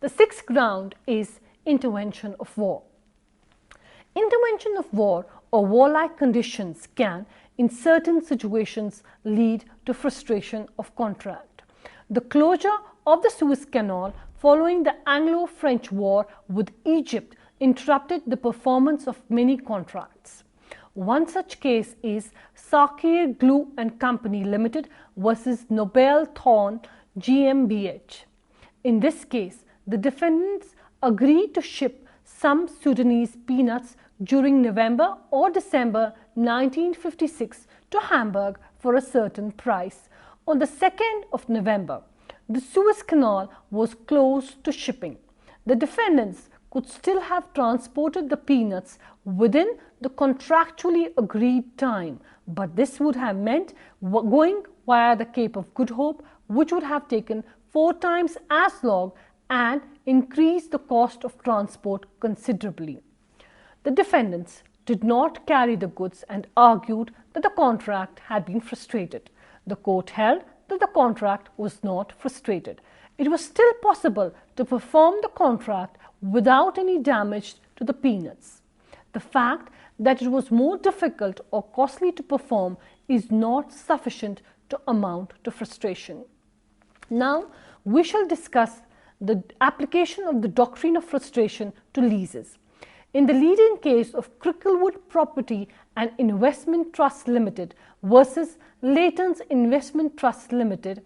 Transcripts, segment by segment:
The sixth ground is intervention of war. Intervention of war or warlike conditions can, in certain situations, lead to frustration of contract. The closure of the Suez Canal following the Anglo-French War with Egypt interrupted the performance of many contracts. One such case is Sakir Glue and Company Limited versus Nobel Thorn GmbH. In this case, the defendants agreed to ship some Sudanese peanuts during November or December 1956 to Hamburg for a certain price. On the 2nd of November, the Suez Canal was closed to shipping. The defendants could still have transported the peanuts within the contractually agreed time, but this would have meant going via the Cape of Good Hope, which would have taken 4 times as long and increased the cost of transport considerably. The defendants did not carry the goods and argued that the contract had been frustrated. The court held that the contract was not frustrated. It was still possible to perform the contract without any damage to the peanuts. The fact that it was more difficult or costly to perform is not sufficient to amount to frustration. Now, we shall discuss the application of the doctrine of frustration to leases. In the leading case of Cricklewood Property and Investment Trust Limited versus Leighton's Investment Trust Limited,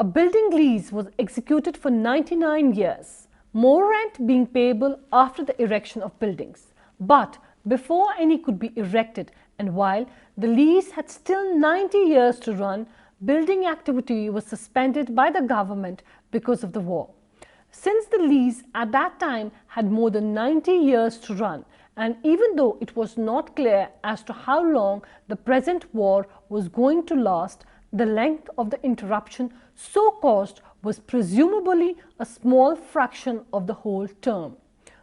a building lease was executed for 99 years, more rent being payable after the erection of buildings. But before any could be erected, and while the lease had still 90 years to run, building activity was suspended by the government because of the war. Since the lease at that time had more than 90 years to run, and even though it was not clear as to how long the present war was going to last, the length of the interruption so caused was presumably a small fraction of the whole term.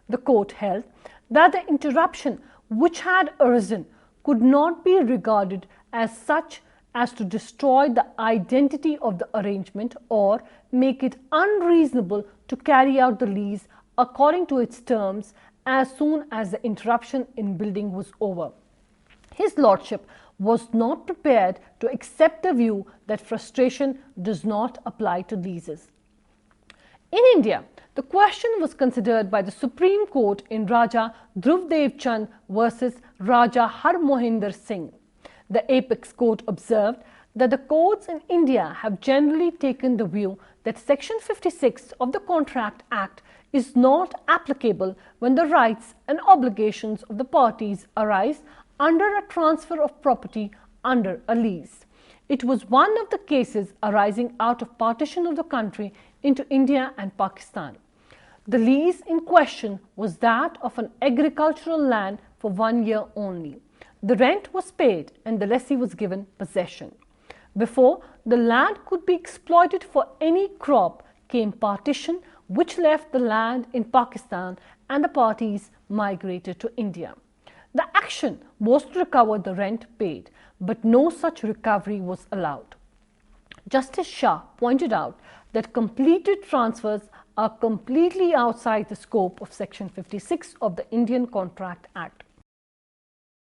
The court held that the interruption which had arisen could not be regarded as such as to destroy the identity of the arrangement or make it unreasonable to carry out the lease according to its terms as soon as the interruption in building was over. His Lordship was not prepared to accept the view that frustration does not apply to leases. In India, the question was considered by the Supreme Court in Raja Dhruvdev Chand versus Raja Har Mohinder Singh. The Apex Court observed that the courts in India have generally taken the view that Section 56 of the Contract Act is not applicable when the rights and obligations of the parties arise under a transfer of property under a lease. It was one of the cases arising out of partition of the country into India and Pakistan. The lease in question was that of an agricultural land for 1 year only. The rent was paid and the lessee was given possession. Before the land could be exploited for any crop came partition, which left the land in Pakistan and the parties migrated to India. The action was to recover the rent paid, but no such recovery was allowed. Justice Shah pointed out that completed transfers are completely outside the scope of Section 56 of the Indian Contract Act.